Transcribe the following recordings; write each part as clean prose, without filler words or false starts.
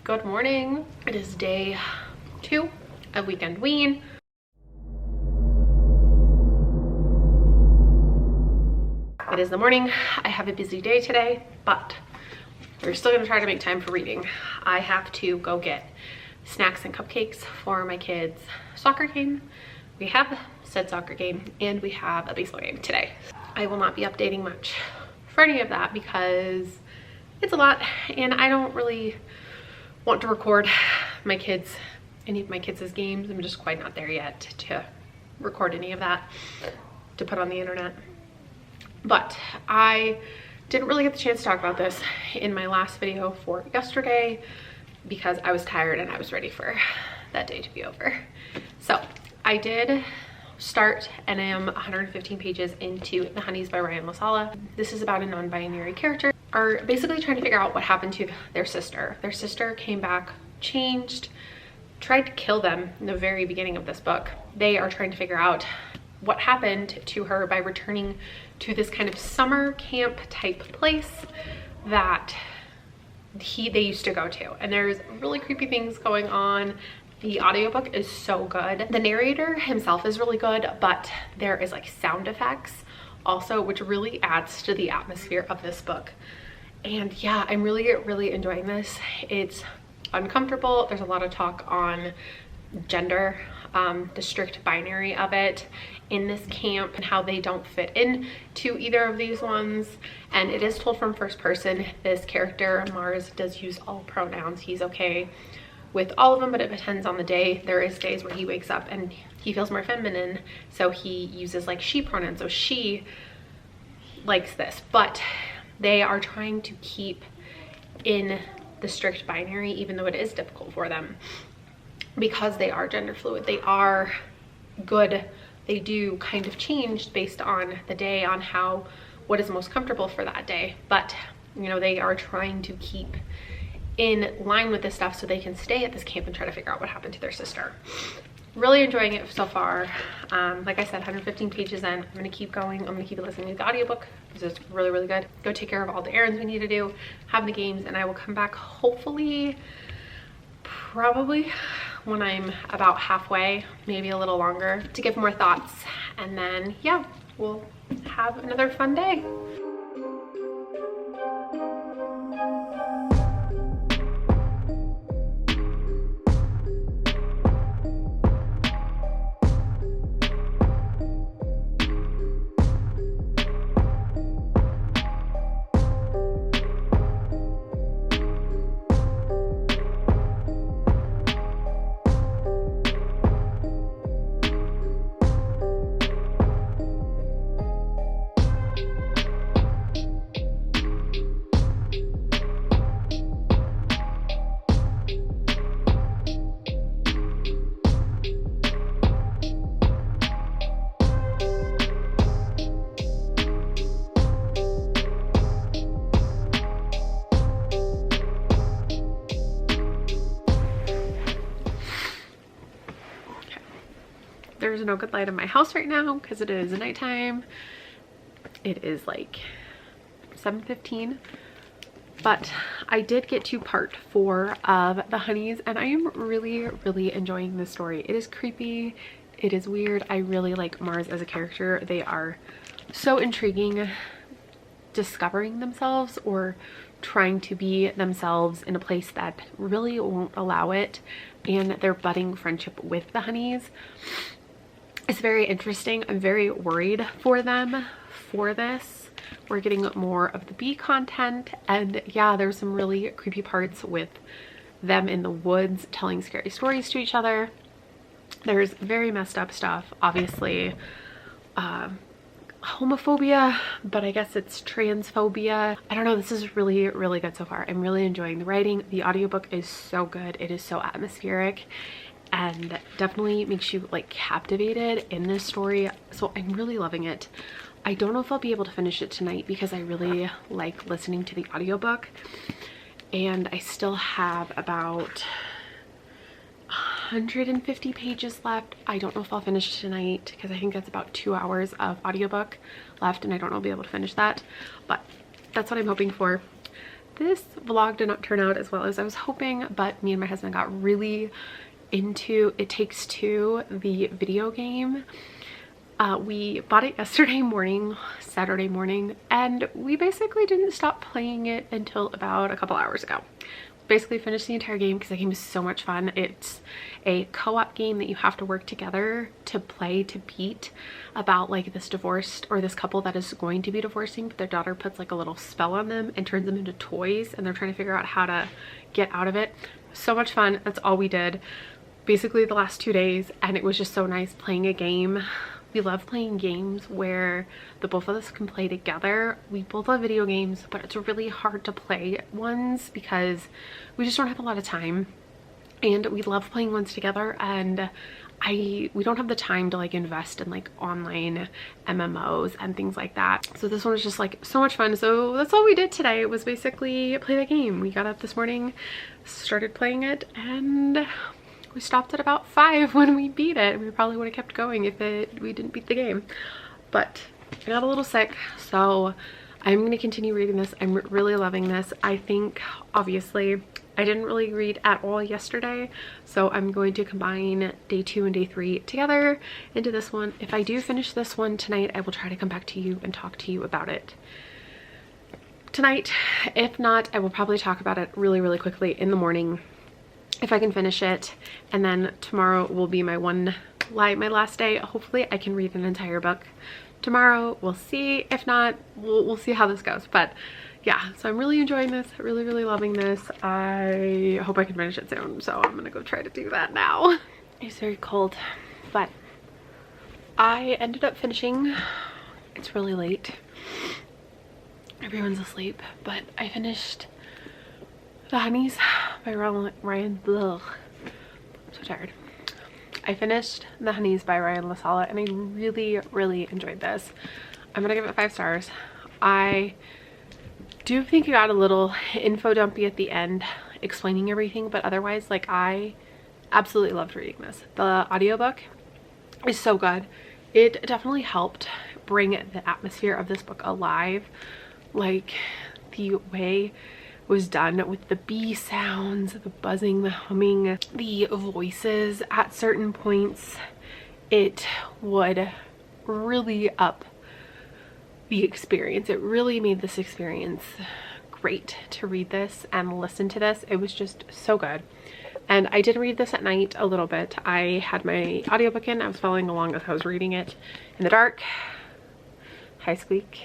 Good morning. It is day 2 of Weekendween. It is the morning. I have a busy day today, but we're still gonna try to make time for reading. I have to go get snacks and cupcakes for my kids' soccer game. We have said soccer game and we have a baseball game today. I will not be updating much for any of that because it's a lot and I don't really want to record any of my kids' games. I'm just quite not there yet to record any of that to put on the internet. But I didn't really get the chance to talk about this in my last video for yesterday because I was tired and I was ready for that day to be over. So I did start and I am 115 pages into The Honeys by Ryan LaSala. This is about a non-binary character are basically trying to figure out what happened to their sister. Their sister came back, changed, tried to kill them in the very beginning of this book. They are trying to figure out what happened to her by returning to this kind of summer camp type place that they used to go to. And there's really creepy things going on. The audiobook is so good. The narrator himself is really good, but there is like sound effects also, which really adds to the atmosphere of this book. And yeah, I'm really enjoying this. It's uncomfortable. There's a lot of talk on gender, the strict binary of it in this camp and how they don't fit in to either of these ones. And it is told from first person. This character, Mars, does use all pronouns. He's okay with all of them, but it depends on the day. There is days where he wakes up and he feels more feminine, so he uses like she pronouns. So she likes this, but they are trying to keep in the strict binary, even though it is difficult for them because they are gender fluid. They are good. They do kind of change based on the day, on what is most comfortable for that day. But you know, they are trying to keep in line with this stuff so they can stay at this camp and try to figure out what happened to their sister. Really enjoying it so far. Like I said, 115 pages in. I'm gonna keep going. I'm gonna keep listening to the audiobook because it's really good. Go take care of all the errands we need to do, have the games, and I will come back hopefully probably when I'm about halfway, maybe a little longer, to give more thoughts. And then yeah, we'll have another fun day. There's no good light in my house right now because it is nighttime. It is like 7:15, but I did get to part 4 of The Honeys and I am really enjoying this story. It is creepy, it is weird. I really like Mars as a character. They are so intriguing, discovering themselves or trying to be themselves in a place that really won't allow it, and their budding friendship with the Honeys. It's very interesting. I'm very worried for them for this. We're getting more of the B content, and yeah, there's some really creepy parts with them in the woods telling scary stories to each other. There's very messed up stuff, obviously. Homophobia, but I guess it's transphobia. I don't know, this is really good so far. I'm really enjoying the writing. The audiobook is so good. It is so atmospheric and definitely makes you like captivated in this story. So I'm really loving it. I don't know if I'll be able to finish it tonight because I really like listening to the audiobook, and I still have about 150 pages left. I don't know if I'll finish tonight because I think that's about 2 hours of audiobook left and I don't know if I'll be able to finish that, but that's what I'm hoping for. this vlog did not turn out as well as I was hoping, but me and my husband got really into It Takes Two, the video game. We bought it yesterday morning, Saturday morning, and we basically didn't stop playing it until about a couple hours ago. Basically finished the entire game because the game is so much fun. It's a co-op game that you have to work together to play to beat, about like this divorced, or this couple that is going to be divorcing, but their daughter puts like a little spell on them and turns them into toys, and they're trying to figure out how to get out of it. So much fun. That's all we did basically the last 2 days, and it was just so nice playing a game. We love playing games where the both of us can play together. We both love video games, but it's really hard to play ones because we just don't have a lot of time, and we love playing ones together, and we don't have the time to like invest in like online MMOs and things like that. So this one was just like so much fun. So that's all we did today. It was basically play the game. We got up this morning, started playing it, and we stopped at about 5 when we beat it. We probably would have kept going if we didn't beat the game. But I got a little sick, so I'm going to continue reading this. I'm really loving this. I think, obviously, I didn't really read at all yesterday, so I'm going to combine day 2 and day 3 together into this one. If I do finish this one tonight, I will try to come back to you and talk to you about it tonight. If not, I will probably talk about it really, really quickly in the morning if I can finish it, and then tomorrow will be my last day. Hopefully I can read an entire book tomorrow. We'll see. If not, we'll see how this goes. But yeah, so I'm really enjoying this, really, really loving this. I hope I can finish it soon, so I'm gonna go try to do that now. It's very cold, but I ended up finishing. It's really late, everyone's asleep, but I finished The Honeys by Ryan. Ugh, I'm so tired. I finished The Honeys by Ryan LaSala, and I really, really enjoyed this. I'm gonna give it 5 stars. I do think it got a little info dumpy at the end, explaining everything, but otherwise, like, I absolutely loved reading this. The audiobook is so good. It definitely helped bring the atmosphere of this book alive. Like, the way was done with the bee sounds, the buzzing, the humming, the voices at certain points, it would really up the experience. It really made this experience great to read this and listen to this. It was just so good. And I did read this at night a little bit. I had my audiobook in. I was following along as I was reading it in the dark. Hi, Squeak.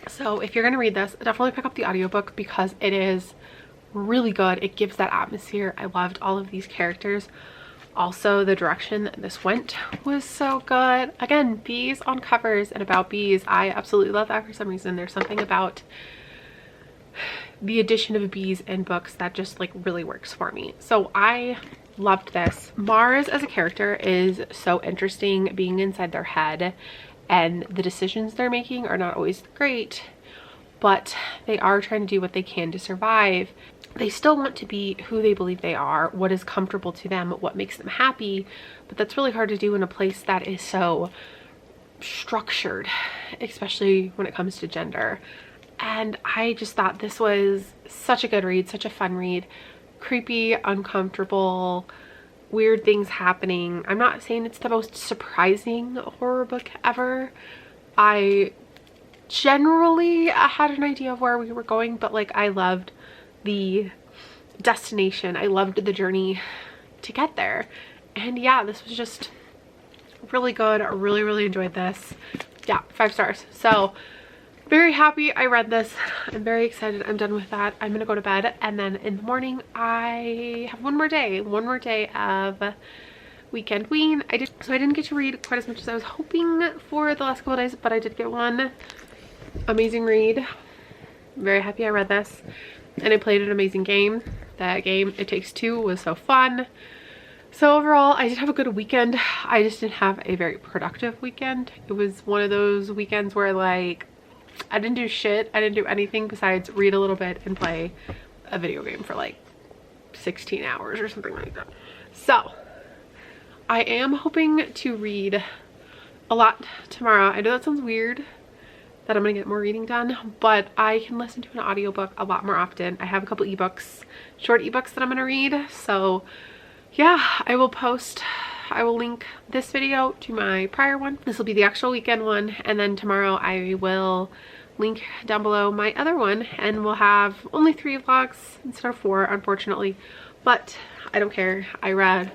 So if you're going to read this, definitely pick up the audiobook because it is really good. It gives that atmosphere. I loved all of these characters. Also, the direction that this went was so good. Again, bees on covers and about bees. I absolutely love that for some reason. There's something about the addition of bees in books that just like really works for me. So I loved this. Mars as a character is so interesting, being inside their head, and the decisions they're making are not always great, but they are trying to do what they can to survive. They still want to be who they believe they are, what is comfortable to them, what makes them happy, but that's really hard to do in a place that is so structured, especially when it comes to gender. And I just thought this was such a good read, such a fun read. Creepy, uncomfortable, weird things happening. I'm not saying it's the most surprising horror book ever. I generally had an idea of where we were going, but like, I loved the destination. I loved the journey to get there. And yeah, this was just really good. I really, really enjoyed this. Yeah, 5 stars. So very happy I read this. I'm very excited. I'm done with that. I'm gonna go to bed, and then in the morning I have one more day of Weekendween. I didn't get to read quite as much as I was hoping for the last couple of days, but I did get one amazing read. I'm very happy I read this, and I played an amazing game. That game, It Takes Two, was so fun. So overall, I did have a good weekend. I just didn't have a very productive weekend. It was one of those weekends where like I didn't do shit. I didn't do anything besides read a little bit and play a video game for like 16 hours or something like that. So I am hoping to read a lot tomorrow. I know that sounds weird, that I'm gonna get more reading done, but I can listen to an audiobook a lot more often. I have a couple ebooks, short ebooks that I'm gonna read. So yeah, I will link this video to my prior one. This will be the actual weekend one, and then tomorrow I will link down below my other one, and we'll have only 3 vlogs instead of 4, unfortunately, but I don't care. I read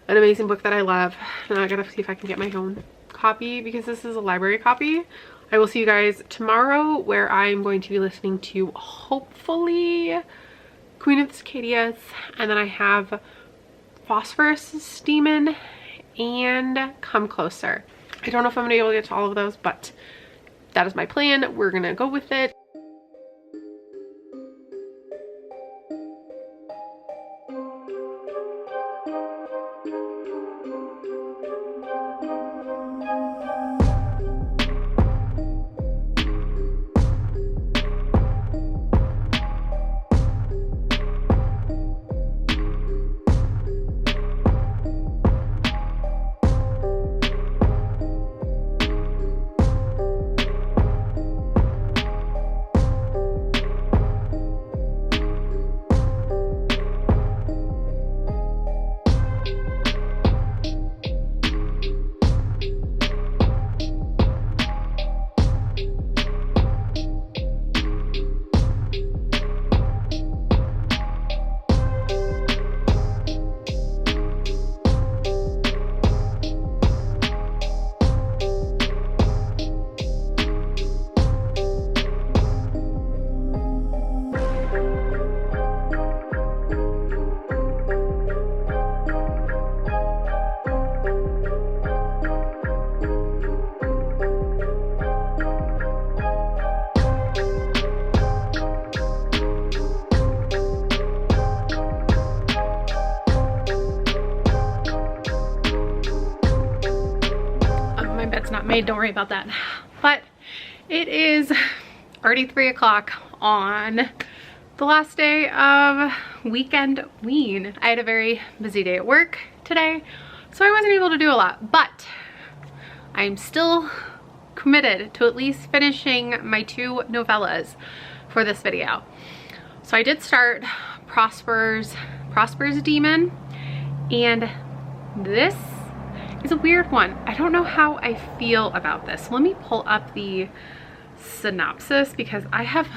an amazing book that I love, and I gotta see if I can get my own copy because this is a library copy. I will see you guys tomorrow, where I'm going to be listening to, hopefully, Queen of the Cicadias, and then I have Phosphorus Demon and Come Closer. I don't know if I'm gonna be able to get to all of those, but that is my plan. We're gonna go with it. Not made, don't worry about that. But it is already 3 o'clock on the last day of Weekendween. I had a very busy day at work today, so I wasn't able to do a lot, but I'm still committed to at least finishing my 2 novellas for this video. So I did start Prosper's Demon, and this is a weird one. I don't know how I feel about this. Let me pull up the synopsis because I have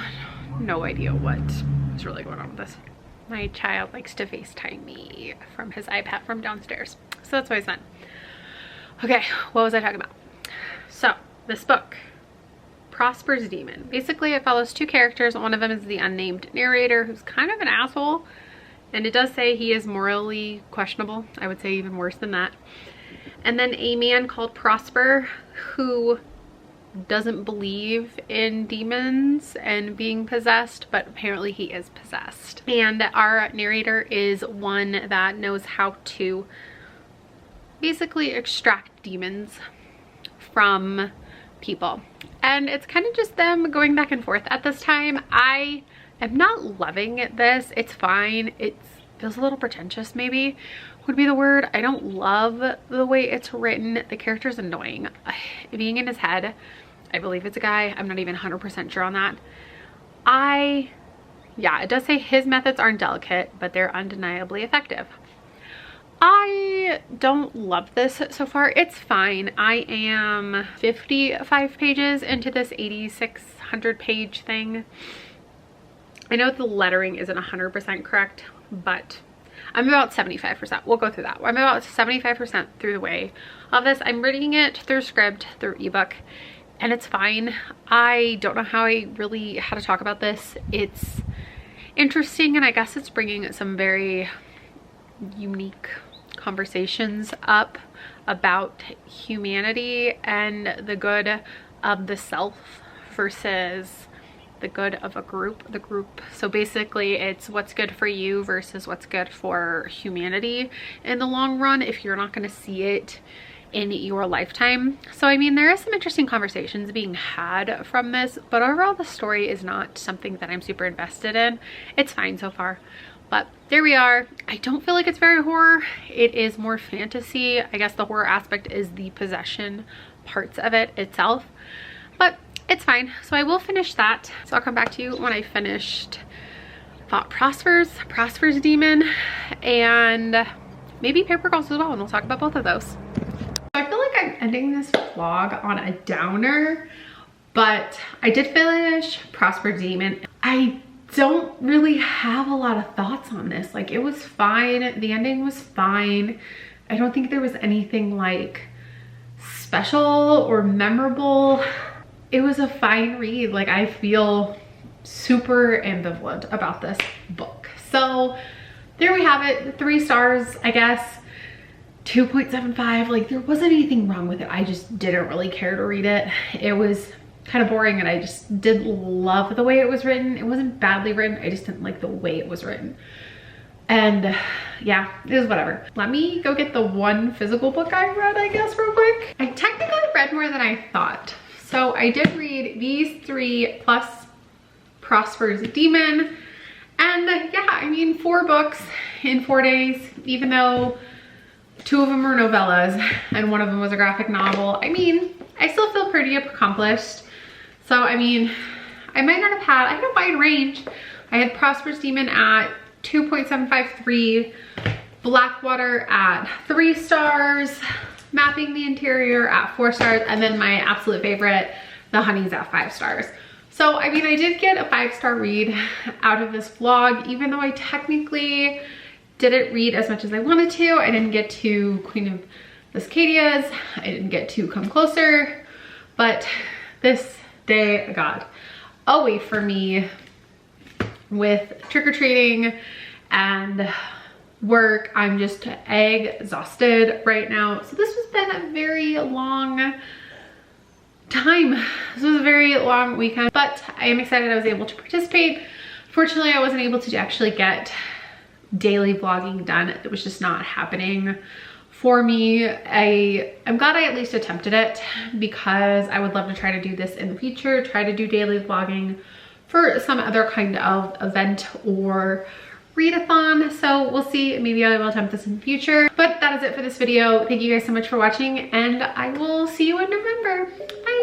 no idea what is really going on with this. My child likes to FaceTime me from his iPad from downstairs, so that's always fun. Okay, what was I talking about? So this book, Prosper's Demon, basically it follows 2 characters. One of them is the unnamed narrator, who's kind of an asshole, and it does say he is morally questionable. I would say even worse than that. And then a man called Prosper, who doesn't believe in demons and being possessed, but apparently he is possessed. And our narrator is one that knows how to basically extract demons from people. And it's kind of just them going back and forth at this time. I am not loving this. It's fine. It feels a little pretentious, maybe would be the word. I don't love the way it's written. The character's annoying. Being in his head, I believe it's a guy. I'm not even 100% sure on that. Yeah, it does say his methods aren't delicate, but they're undeniably effective. I don't love this so far. It's fine. I am 55 pages into this 8,600 page thing. I know the lettering isn't 100% correct, but I'm about 75%. We'll go through that. I'm about 75% through the way of this. I'm reading it through script, through ebook, and it's fine. I don't know how to talk about this. It's interesting, and I guess it's bringing some very unique conversations up about humanity and the good of the self versus the good of a group, the group. So basically it's what's good for you versus what's good for humanity in the long run if you're not going to see it in your lifetime. So I mean, there is some interesting conversations being had from this, but overall the story is not something that I'm super invested in. It's fine so far, but there we are. I don't feel like it's very horror. It is more fantasy. I guess the horror aspect is the possession parts of it itself, but it's fine. So I will finish that. So I'll come back to you when I finished Thought Prosper's Demon, and maybe Paper Girls as well, and we'll talk about both of those. So I feel like I'm ending this vlog on a downer, but I did finish Prosper's Demon. I don't really have a lot of thoughts on this. Like, it was fine. The ending was fine. I don't think there was anything like special or memorable. It was a fine read. Like, I feel super ambivalent about this book. So there we have it, 3 stars, I guess, 2.75. Like, there wasn't anything wrong with it. I just didn't really care to read it. It was kind of boring, and I just did love the way it was written. It wasn't badly written, I just didn't like the way it was written. And yeah, it was whatever. Let me go get the one physical book I read, I guess, real quick. I technically read more than I thought. So I did read these 3 plus Prosper's Demon. And yeah, I mean, 4 books in 4 days, even though 2 of them were novellas and 1 of them was a graphic novel. I mean, I still feel pretty accomplished. So, I mean, I might not have had, I had a wide range. I had Prosper's Demon at 2.753, Blackwater at 3 stars, Mapping the Interior at 4 stars, and then my absolute favorite, The Honeys, at 5 stars. So, I mean, I did get a 5-star read out of this vlog, even though I technically didn't read as much as I wanted to. I didn't get to Queen of the Cicadias. I didn't get to Come Closer. But this day, God, away for me with trick-or-treating and work. I'm just exhausted right now. So this has been a very long time. This was a very long weekend, but I am excited I was able to participate. Fortunately, I wasn't able to actually get daily vlogging done. It was just not happening for me. I'm glad I at least attempted it, because I would love to try to do this in the future, try to do daily vlogging for some other kind of event or readathon. So we'll see, maybe I will attempt this in the future. But that is it for this video. Thank you guys so much for watching, and I will see you in November. Bye.